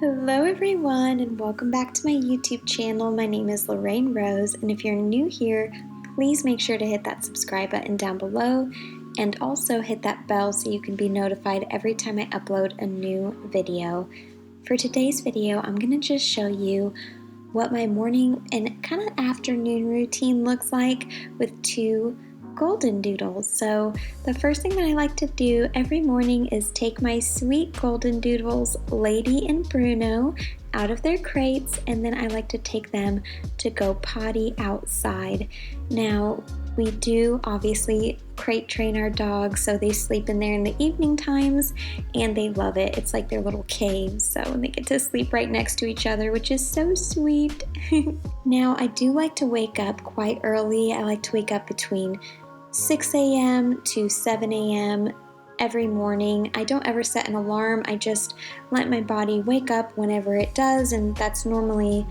Hello everyone and welcome back to my YouTube channel. My name is Lorraine Rose, and if you're new here, please make sure to hit that subscribe button down below and also hit that bell so you can be notified every time I upload a new video. For today's video, I'm going to just show you what my morning and kind of afternoon routine looks like with two Goldendoodles. So the first thing that I like to do every morning is take my sweet Goldendoodles, Lady and Bruno, out of their crates, and then I like to take them to go potty outside. Now, we do obviously crate train our dogs, so they sleep in there in the evening times, and they love it. It's like their little caves, so they get to sleep right next to each other, which is so sweet. Now, I do like to wake up quite early. I like to wake up between 6 a.m. to 7 a.m. every morning. I don't ever set an alarm. I just let my body wake up whenever it does, and that's normally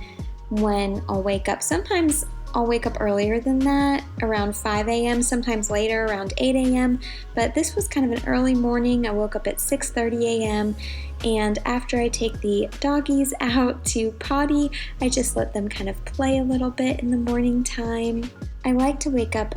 when I'll wake up. Sometimes I'll wake up earlier than that, around 5 a.m., sometimes later, around 8 a.m., but this was kind of an early morning. I woke up at 6:30 a.m., and after I take the doggies out to potty, I just let them kind of play a little bit in the morning time. I like to wake up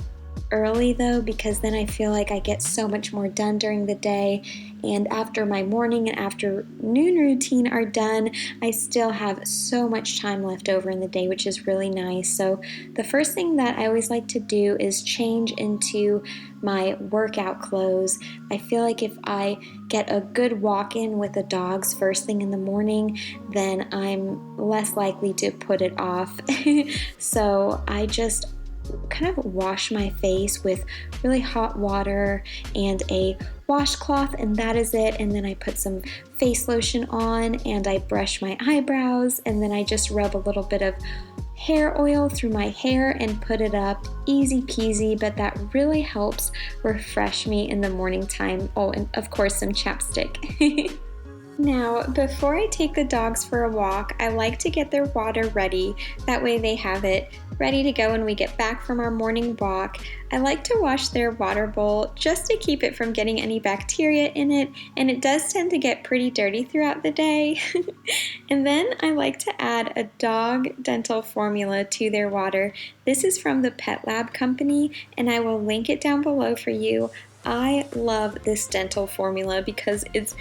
early though, because then I feel like I get so much more done during the day, and after my morning and afternoon routine are done, I still have so much time left over in the day, which is really nice. So the first thing that I always like to do is change into my workout clothes. I feel like if I get a good walk in with the dogs first thing in the morning, then I'm less likely to put it off. So I just kind of wash my face with really hot water and a washcloth, and that is it. And then I put some face lotion on and I brush my eyebrows, and then I just rub a little bit of hair oil through my hair and put it up. Easy peasy, but that really helps refresh me in the morning time. Oh, and of course some chapstick. Now, before I take the dogs for a walk, I like to get their water ready. That way they have it ready to go when we get back from our morning walk. I like to wash their water bowl just to keep it from getting any bacteria in it, and it does tend to get pretty dirty throughout the day. And then I like to add a dog dental formula to their water. This is from the Pet Lab company, and I will link it down below for you. I love this dental formula because it's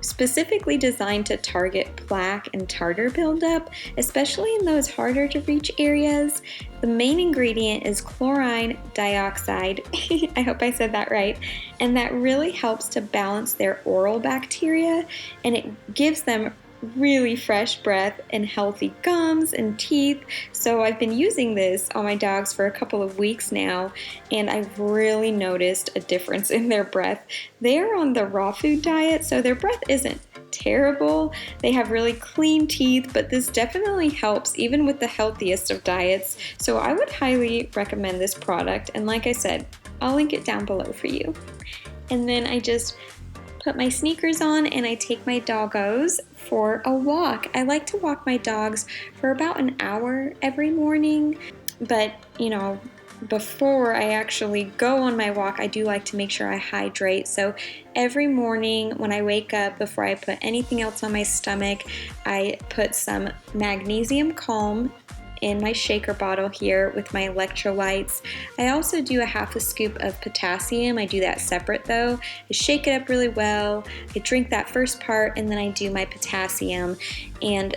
specifically designed to target plaque and tartar buildup, especially in those harder to reach areas. The main ingredient is chlorine dioxide, I hope I said that right, and that really helps to balance their oral bacteria, and it gives them really fresh breath and healthy gums and teeth. So I've been using this on my dogs for a couple of weeks now, and I've really noticed a difference in their breath. They're on the raw food diet, so their breath isn't terrible. They have really clean teeth, but this definitely helps even with the healthiest of diets. So I would highly recommend this product, and like I said, I'll link it down below for you. And then I just put my sneakers on and I take my doggos for a walk. I like to walk my dogs for about an hour every morning, but before I actually go on my walk, I do like to make sure I hydrate. So every morning when I wake up, before I put anything else on my stomach, I put some magnesium calm in my shaker bottle here with my electrolytes. I also do a half a scoop of potassium. I do that separate though. I shake it up really well. I drink that first part, and then I do my potassium, and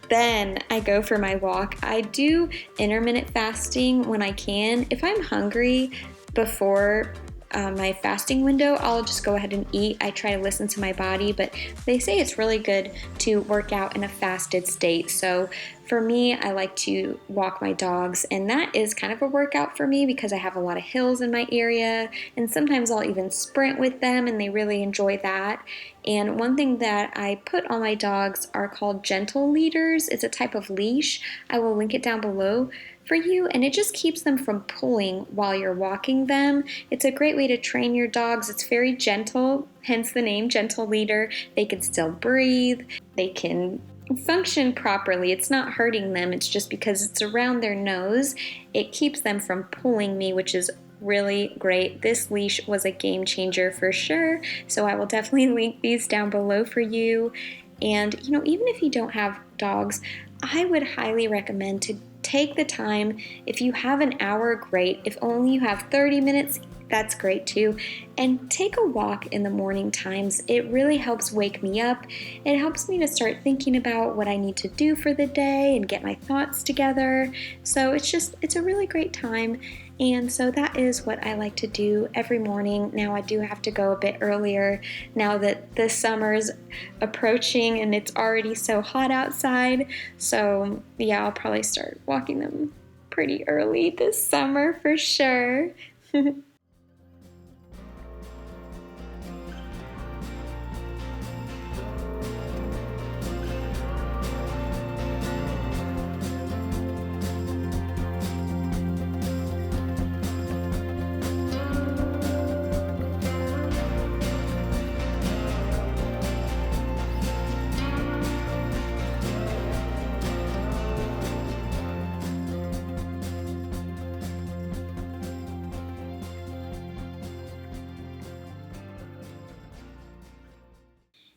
then I go for my walk. I do intermittent fasting when I can. If I'm hungry before my fasting window, I'll just go ahead and eat. I try to listen to my body, but they say it's really good to work out in a fasted state. So for me, I like to walk my dogs, and that is kind of a workout for me because I have a lot of hills in my area, and sometimes I'll even sprint with them, and they really enjoy that. And one thing that I put on my dogs are called gentle leaders. It's a type of leash. I will link it down below for you, and it just keeps them from pulling while you're walking them. It's a great way to train your dogs. It's very gentle, hence the name gentle leader. They can still breathe. They can function properly. It's not hurting them. It's just because it's around their nose, it keeps them from pulling me, which is really great. This leash was a game changer for sure. So I will definitely link these down below for you. And, even if you don't have dogs, I would highly recommend to take the time. If you have an hour, great. If only you have 30 minutes, that's great too. And take a walk in the morning times. It really helps wake me up. It helps me to start thinking about what I need to do for the day and get my thoughts together. So it's a really great time. And so that is what I like to do every morning. Now I do have to go a bit earlier now that the summer's approaching and it's already so hot outside. So yeah, I'll probably start walking them pretty early this summer for sure.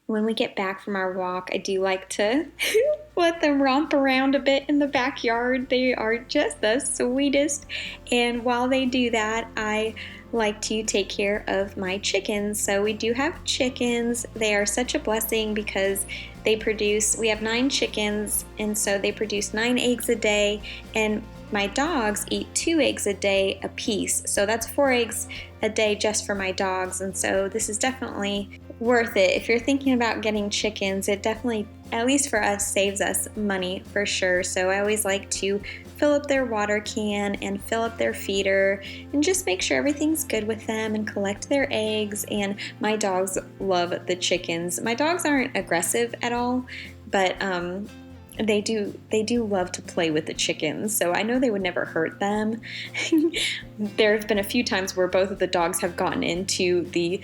When we get back from our walk, I do like to let them romp around a bit in the backyard. They are just the sweetest. And while they do that, I like to take care of my chickens. So we do have chickens. They are such a blessing because we have 9 chickens, and so they produce 9 eggs a day. And my dogs eat 2 eggs a day apiece. So that's 4 eggs a day just for my dogs. And so this is definitely worth it. If you're thinking about getting chickens, it definitely, at least for us, saves us money for sure. So I always like to fill up their water can and fill up their feeder and just make sure everything's good with them and collect their eggs. And my dogs love the chickens. My dogs aren't aggressive at all, but they do love to play with the chickens, so I know they would never hurt them. There have been a few times where both of the dogs have gotten into the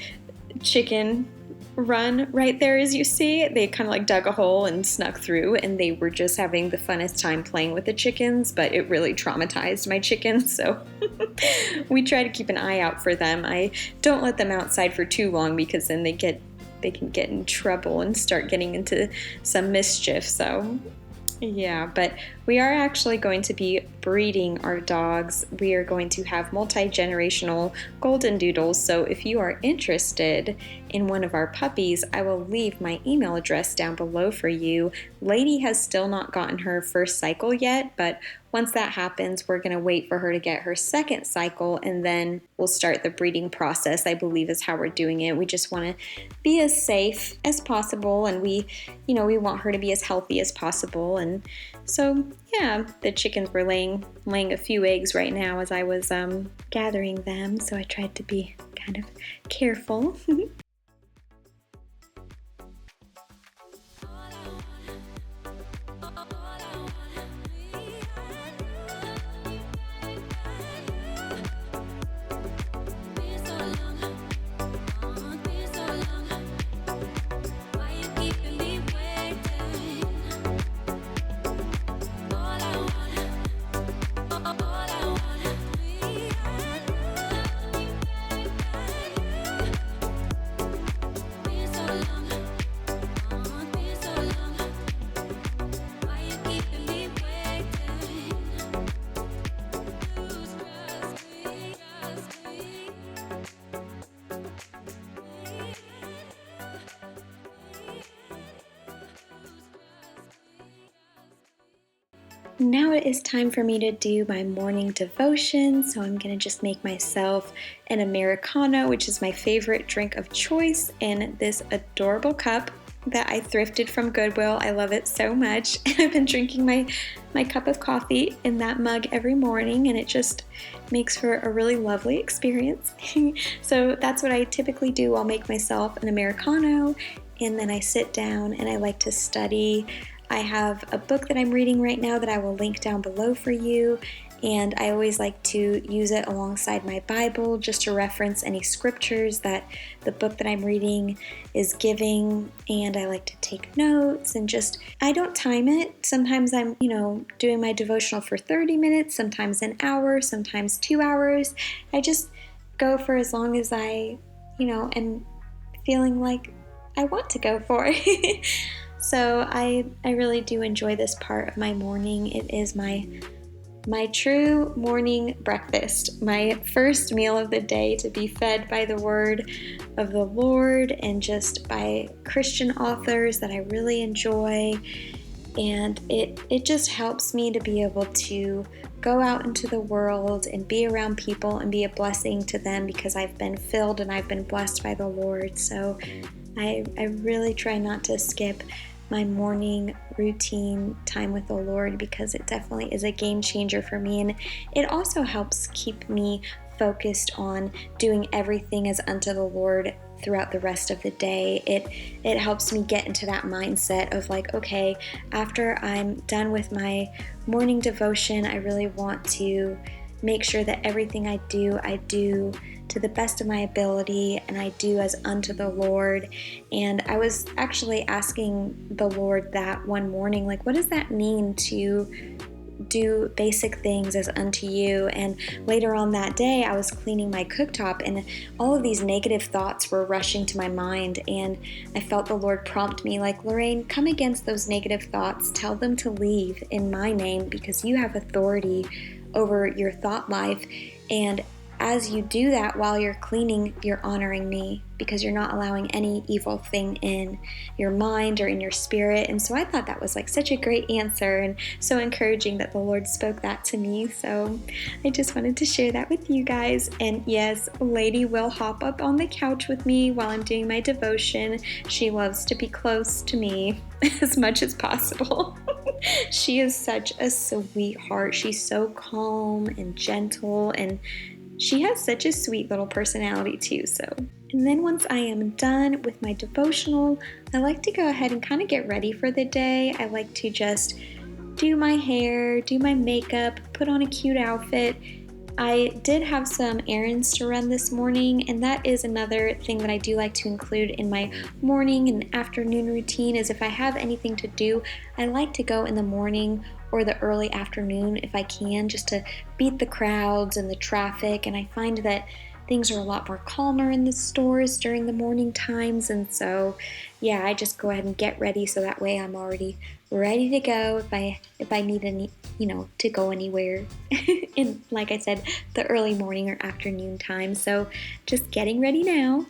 chicken run right there, as you see. They kind of like dug a hole and snuck through, and they were just having the funnest time playing with the chickens, but it really traumatized my chickens, so we try to keep an eye out for them. I don't let them outside for too long because then they can get in trouble and start getting into some mischief. So yeah, but we are actually going to be breeding our dogs. We are going to have multi-generational Goldendoodles. So if you are interested in one of our puppies, I will leave my email address down below for you. Lady has still not gotten her first cycle yet, but once that happens, we're going to wait for her to get her second cycle, and then we'll start the breeding process, I believe is how we're doing it. We just want to be as safe as possible, and we want her to be as healthy as possible. And so, yeah, the chickens were laying a few eggs right now as I was gathering them, so I tried to be kind of careful. Now it is time for me to do my morning devotion, so I'm going to just make myself an Americano, which is my favorite drink of choice, in this adorable cup that I thrifted from Goodwill. I love it so much. I've been drinking my cup of coffee in that mug every morning, and it just makes for a really lovely experience. So that's what I typically do. I'll make myself an Americano, and then I sit down and I like to study. I have a book that I'm reading right now that I will link down below for you, and I always like to use it alongside my Bible just to reference any scriptures that the book that I'm reading is giving, and I like to take notes and I don't time it. Sometimes I'm, doing my devotional for 30 minutes, sometimes an hour, sometimes 2 hours. I just go for as long as I, am feeling like I want to go for. So I really do enjoy this part of my morning. It is my true morning breakfast, my first meal of the day, to be fed by the word of the Lord and just by Christian authors that I really enjoy. And it just helps me to be able to go out into the world and be around people and be a blessing to them because I've been filled and I've been blessed by the Lord. So I really try not to skip my morning routine time with the Lord because it definitely is a game changer for me. And it also helps keep me focused on doing everything as unto the Lord throughout the rest of the day. It helps me get into that mindset of like, okay, after I'm done with my morning devotion, I really want to make sure that everything I do to the best of my ability and I do as unto the Lord. And I was actually asking the Lord that one morning, like, what does that mean to do basic things as unto you? And later on that day, I was cleaning my cooktop and all of these negative thoughts were rushing to my mind, and I felt the Lord prompt me like, Lorraine, come against those negative thoughts, tell them to leave in my name because you have authority over your thought life. And as you do that while you're cleaning, you're honoring me because you're not allowing any evil thing in your mind or in your spirit. And so I thought that was like such a great answer and so encouraging that the Lord spoke that to me. So I just wanted to share that with you guys. And yes, Lady will hop up on the couch with me while I'm doing my devotion. She loves to be close to me as much as possible. She is such a sweetheart. She's so calm and gentle, and she has such a sweet little personality too. So, and then once I am done with my devotional, I like to go ahead and kind of get ready for the day. I like to just do my hair, do my makeup, put on a cute outfit. I did have some errands to run this morning, and that is another thing that I do like to include in my morning and afternoon routine is if I have anything to do, I like to go in the morning or the early afternoon if I can, just to beat the crowds and the traffic. And I find that things are a lot more calmer in the stores during the morning times. And so, yeah, I just go ahead and get ready so that way I'm already ready to go if I need any, to go anywhere in, like I said, the early morning or afternoon time. So just getting ready now.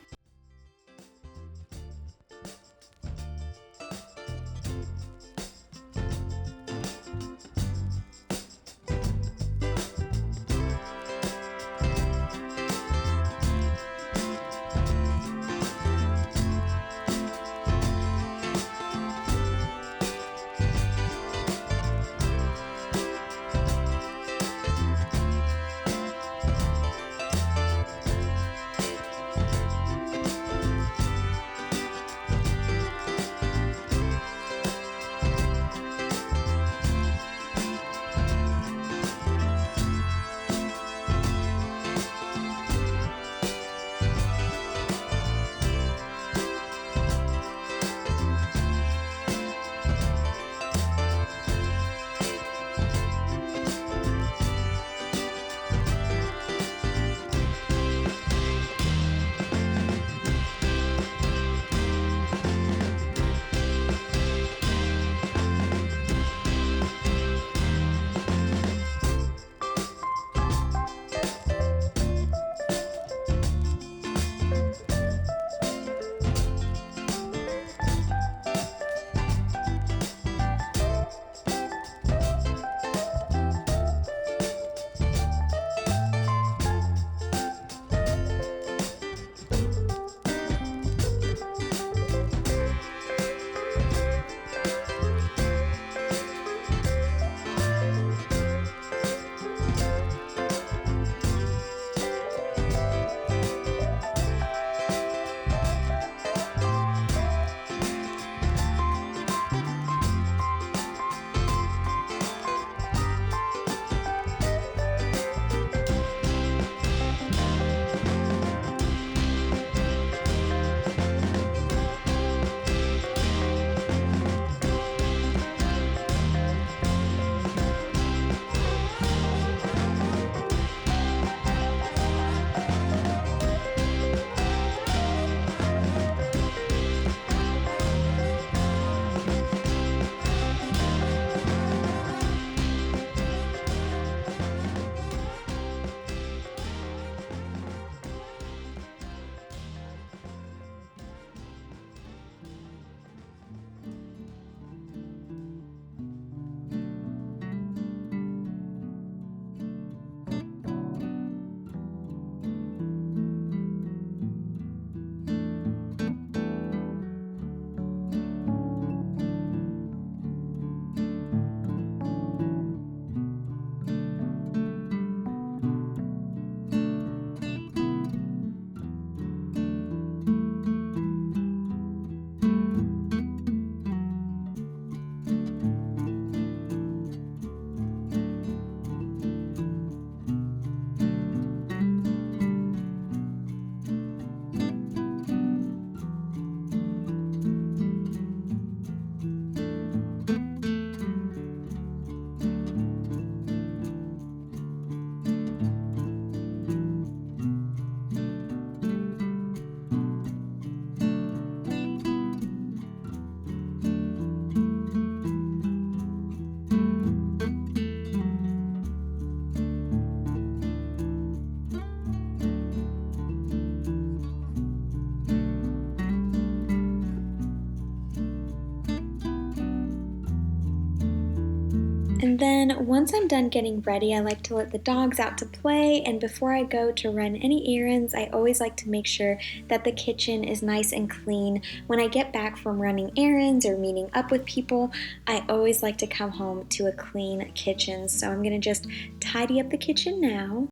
And then once I'm done getting ready, I like to let the dogs out to play, and before I go to run any errands, I always like to make sure that the kitchen is nice and clean. When I get back from running errands or meeting up with people, I always like to come home to a clean kitchen. So I'm gonna just tidy up the kitchen now.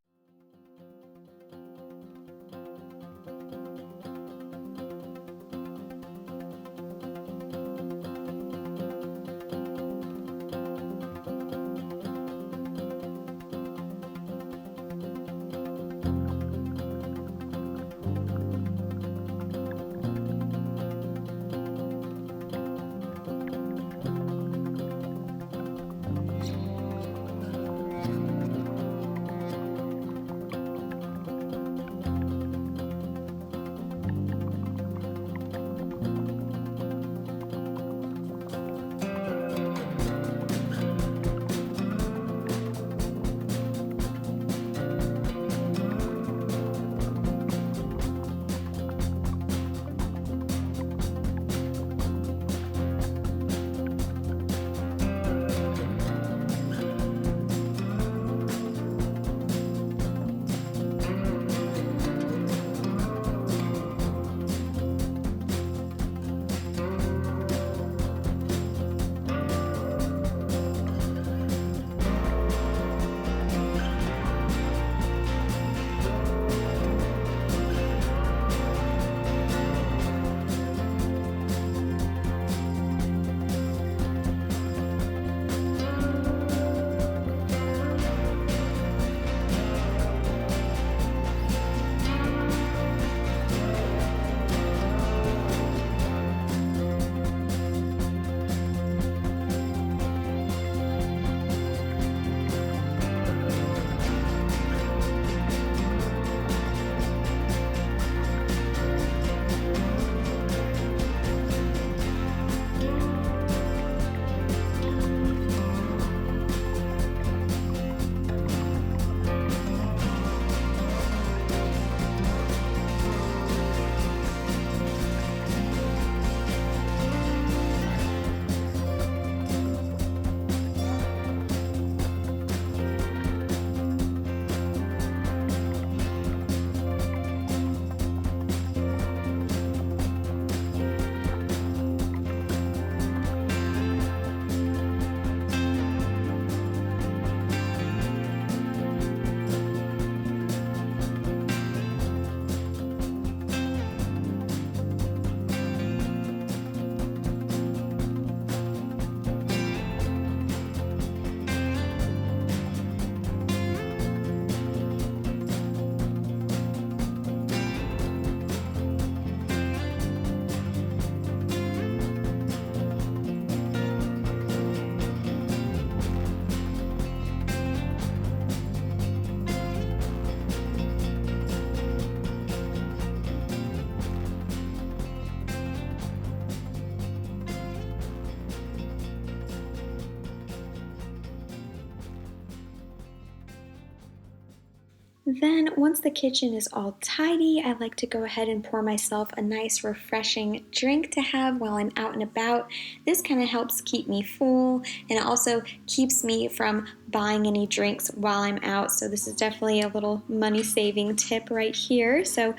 Then, once the kitchen is all tidy, I like to go ahead and pour myself a nice, refreshing drink to have while I'm out and about. This kind of helps keep me full, and it also keeps me from buying any drinks while I'm out. So, this is definitely a little money saving tip right here. So,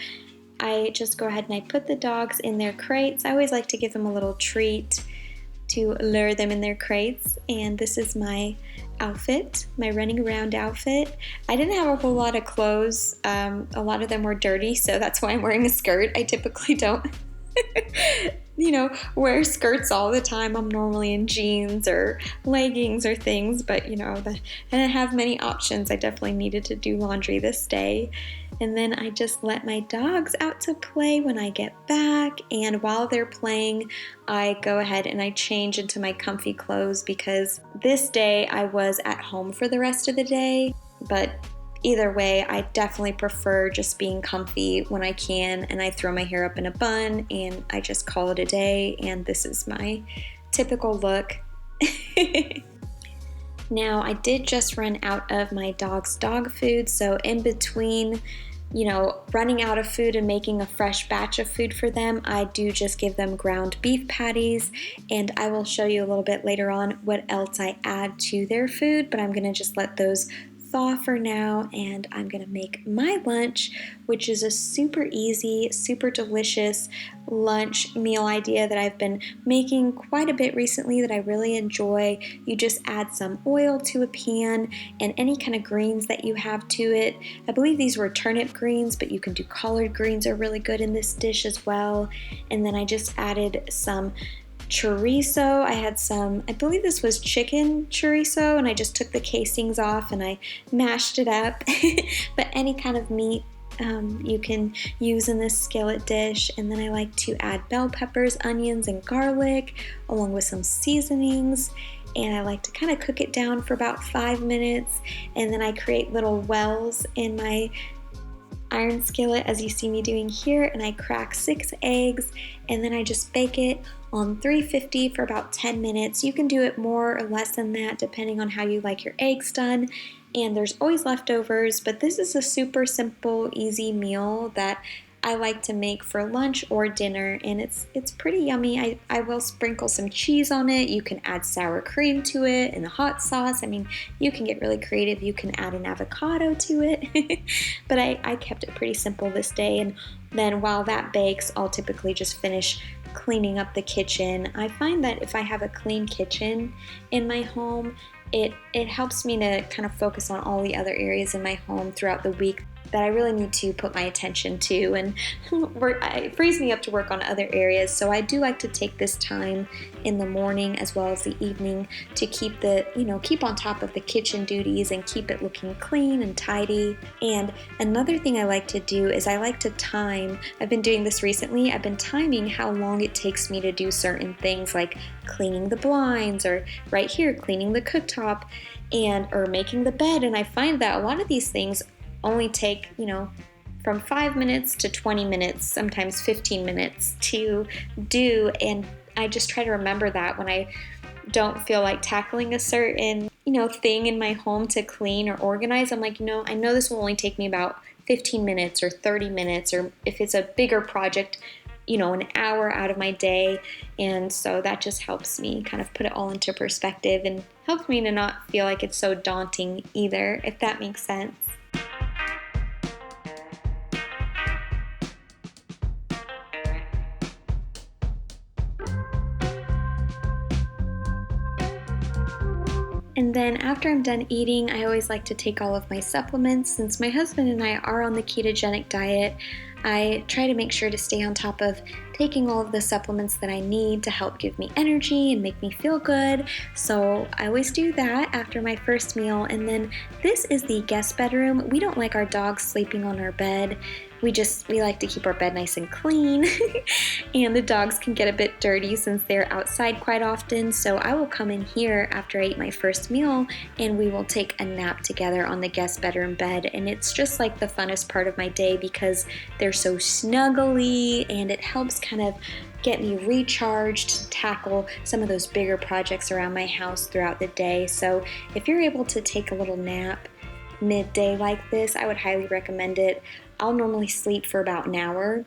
I just go ahead and I put the dogs in their crates. I always like to give them a little treat to lure them in their crates, and this is my outfit, my running around outfit. I didn't have a whole lot of clothes. A lot of them were dirty, so that's why I'm wearing a skirt. I typically don't wear skirts all the time. I'm normally in jeans or leggings or things, but I didn't have many options. I definitely needed to do laundry this day. And then I just let my dogs out to play when I get back, and while they're playing, I go ahead and I change into my comfy clothes because this day I was at home for the rest of the day, but either way, I definitely prefer just being comfy when I can, and I throw my hair up in a bun and I just call it a day, and this is my typical look. Now, I did just run out of my dog's dog food, so in between running out of food and making a fresh batch of food for them, I do just give them ground beef patties, and I will show you a little bit later on what else I add to their food, but I'm gonna just let those thaw for now, and I'm gonna make my lunch, which is a super easy, super delicious lunch meal idea that I've been making quite a bit recently that I really enjoy. You just add some oil to a pan and any kind of greens that you have to it. I believe these were turnip greens, but you can do collard greens are really good in this dish as well. And then I just added some chorizo. I had some, I believe this was chicken chorizo, and I just took the casings off and I mashed it up. But any kind of meat you can use in this skillet dish. And then I like to add bell peppers, onions, and garlic along with some seasonings. And I like to kind of cook it down for about 5 minutes. And then I create little wells in my iron skillet as you see me doing here, and I crack 6 eggs, and then I just bake it on 350 for about 10 minutes. You can do it more or less than that depending on how you like your eggs done, and there's always leftovers, but this is a super simple, easy meal that I like to make for lunch or dinner, and it's pretty yummy. I will sprinkle some cheese on it. You can add sour cream to it and a hot sauce. I mean, you can get really creative. You can add an avocado to it. But I kept it pretty simple this day, and then while that bakes, I'll typically just finish cleaning up the kitchen. I find that if I have a clean kitchen in my home, it helps me to kind of focus on all the other areas in my home throughout the week that I really need to put my attention to, and it frees me up to work on other areas. So I do like to take this time in the morning as well as the evening to keep keep on top of the kitchen duties and keep it looking clean and tidy. And another thing I like to do is I like to time. I've been doing this recently. I've been timing how long it takes me to do certain things like cleaning the blinds, or right here cleaning the cooktop, or making the bed. And I find that a lot of these things only take, from 5 minutes to 20 minutes, sometimes 15 minutes to do. And I just try to remember that when I don't feel like tackling a certain, thing in my home to clean or organize. I'm like, I know this will only take me about 15 minutes or 30 minutes, or if it's a bigger project, an hour out of my day. And so that just helps me kind of put it all into perspective and helps me to not feel like it's so daunting either, if that makes sense. And then after I'm done eating, I always like to take all of my supplements. Since my husband and I are on the ketogenic diet, I try to make sure to stay on top of taking all of the supplements that I need to help give me energy and make me feel good. So I always do that after my first meal. And then this is the guest bedroom. We don't like our dogs sleeping on our bed. We like to keep our bed nice and clean. And the dogs can get a bit dirty since they're outside quite often. So I will come in here after I eat my first meal, and we will take a nap together on the guest bedroom bed. And it's just like the funnest part of my day because they're so snuggly, and it helps kind of get me recharged to tackle some of those bigger projects around my house throughout the day. So if you're able to take a little nap midday like this, I would highly recommend it. I'll normally sleep for about an hour,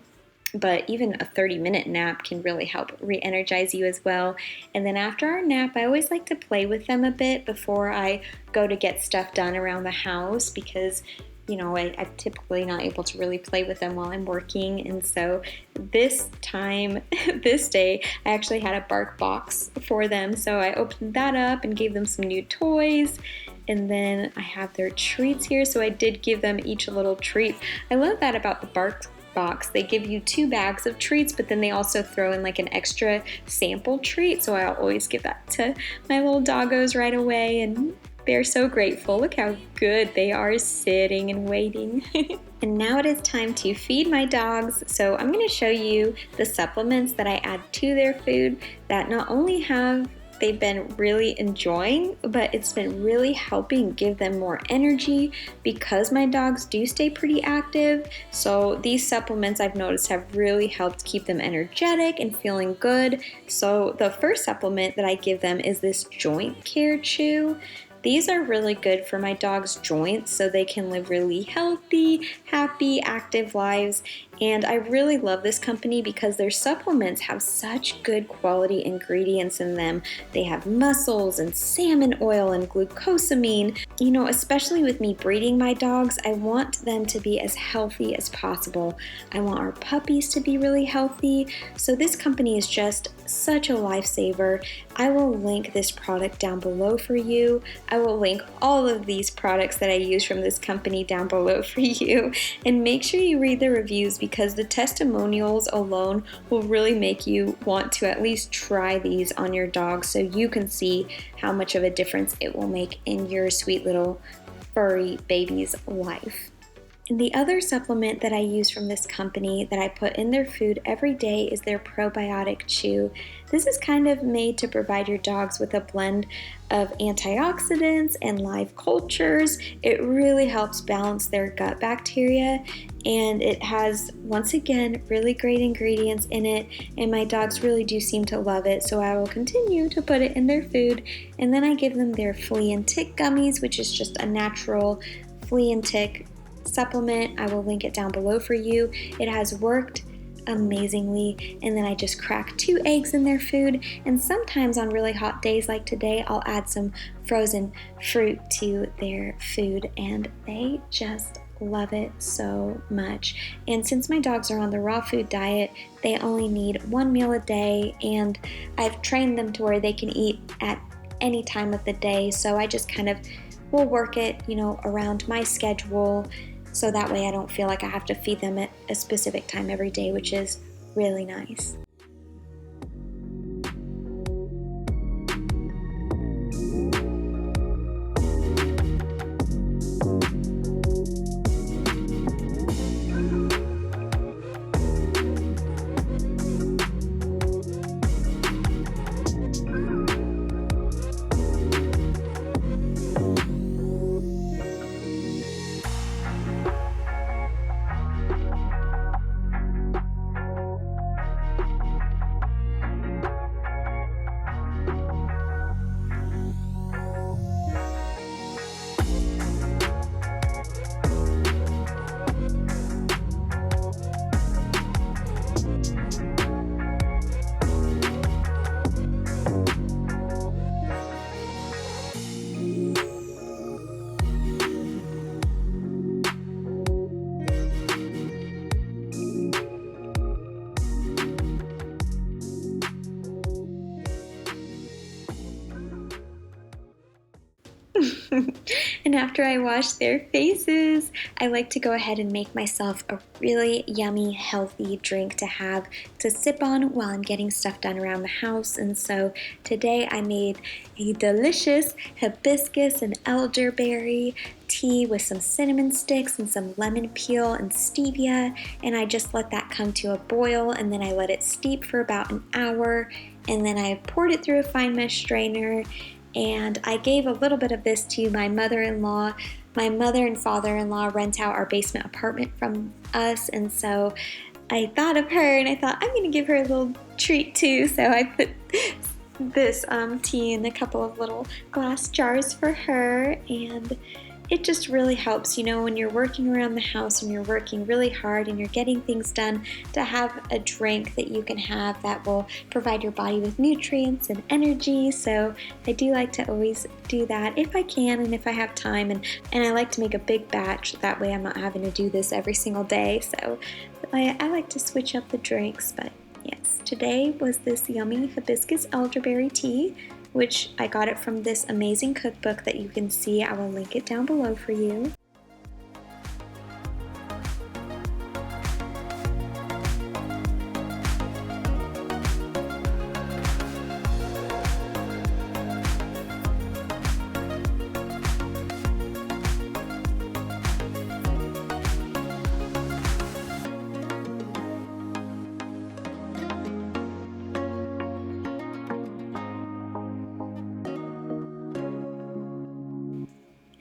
but even a 30-minute nap can really help re-energize you as well. And then after our nap, I always like to play with them a bit before I go to get stuff done around the house because I'm typically not able to really play with them while I'm working. And so this day, I actually had a bark box for them. So I opened that up and gave them some new toys. And then I have their treats here. So I did give them each a little treat. I love that about the bark box. They give you 2 bags of treats, but then they also throw in like an extra sample treat. So I'll always give that to my little doggos right away. And they're so grateful. Look how good they are sitting and waiting. And now it is time to feed my dogs. So I'm going to show you the supplements that I add to their food that not only have they've been really enjoying, but it's been really helping give them more energy because my dogs do stay pretty active. So these supplements I've noticed have really helped keep them energetic and feeling good. So the first supplement that I give them is this joint care chew. these are really good for my dog's joints so they can live really healthy, happy, active lives. And I really love this company because their supplements have such good quality ingredients in them. They have mussels and salmon oil and glucosamine. You know, especially with me breeding my dogs, I want them to be as healthy as possible. I want our puppies to be really healthy. So this company is just such a lifesaver. I will link this product down below for you. I will link all of these products that I use from this company down below for you. And make sure you read the reviews because the testimonials alone will really make you want to at least try these on your dog so you can see how much of a difference it will make in your sweet little furry baby's life. And the other supplement that I use from this company that I put in their food every day is their probiotic chew. This is kind of made to provide your dogs with a blend of antioxidants and live cultures. It really helps balance their gut bacteria, and it has, once again, really great ingredients in it, and my dogs really do seem to love it, so I will continue to put it in their food. And then I give them their flea and tick gummies, which is just a natural flea and tick supplement. I will link it down below for you. It has worked amazingly. And then I just crack 2 eggs in their food, and sometimes on really hot days like today I'll add some frozen fruit to their food, and they just love it so much. And since my dogs are on the raw food diet, they only need 1 meal a day, and I've trained them to where they can eat at any time of the day, so I just kind of will work it, you know, around my schedule, so that way I don't feel like I have to feed them at a specific time every day, which is really nice. And after I wash their faces, I like to go ahead and make myself a really yummy, healthy drink to have to sip on while I'm getting stuff done around the house. And so today I made a delicious hibiscus and elderberry tea with some cinnamon sticks and some lemon peel and stevia, and I just let that come to a boil, and then I let it steep for about an hour, and then I poured it through a fine mesh strainer. And I gave a little bit of this to my mother-in-law. My mother and father-in-law rent out our basement apartment from us, and so I thought of her and I thought I'm going to give her a little treat too. So I put this tea in a couple of little glass jars for her, and it just really helps, you know, when you're working around the house and you're working really hard and you're getting things done, to have a drink that you can have that will provide your body with nutrients and energy. So I do like to always do that if I can and if I have time, and I like to make a big batch, that way I'm not having to do this every single day. So I like to switch up the drinks. But yes, today was this yummy hibiscus elderberry tea, which I got it from this amazing cookbook that you can see. I will link it down below for you.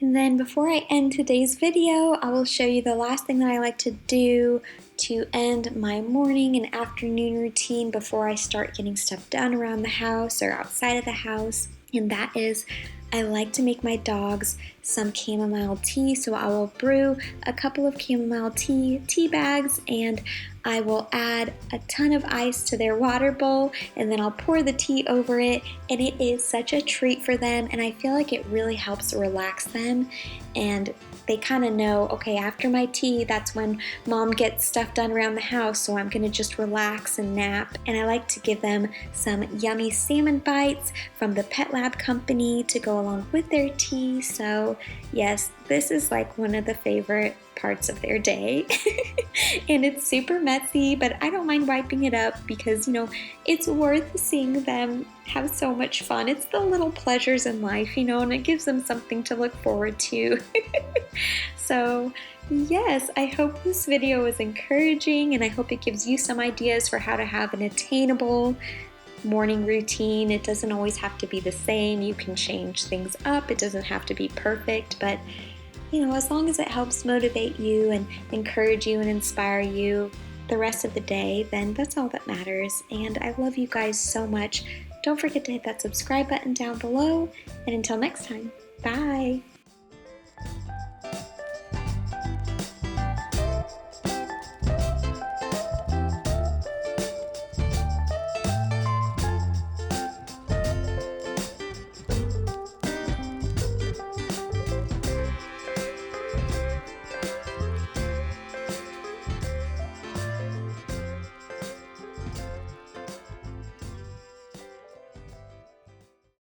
And then before I end today's video, I will show you the last thing that I like to do to end my morning and afternoon routine before I start getting stuff done around the house or outside of the house. and that is I like to make my dogs some chamomile tea, so I will brew a couple of chamomile tea bags, and I will add a ton of ice to their water bowl, and then I'll pour the tea over it, and it is such a treat for them, and I feel like it really helps relax them, and they kind of know, okay, after my tea, that's when mom gets stuff done around the house, so I'm gonna just relax and nap. And I like to give them some yummy salmon bites from the Pet Lab company to go along with their tea. So yes, this is like one of the favorite parts of their day. And it's super messy, but I don't mind wiping it up because, you know, it's worth seeing them have so much fun. It's the little pleasures in life, you know, and it gives them something to look forward to. So yes, I hope this video was encouraging, and I hope it gives you some ideas for how to have an attainable morning routine. It doesn't always have to be the same. You can change things up. It doesn't have to be perfect, but you know, as long as it helps motivate you and encourage you and inspire you the rest of the day, then that's all that matters. And I love you guys so much. Don't forget to hit that subscribe button down below, and until next time, bye!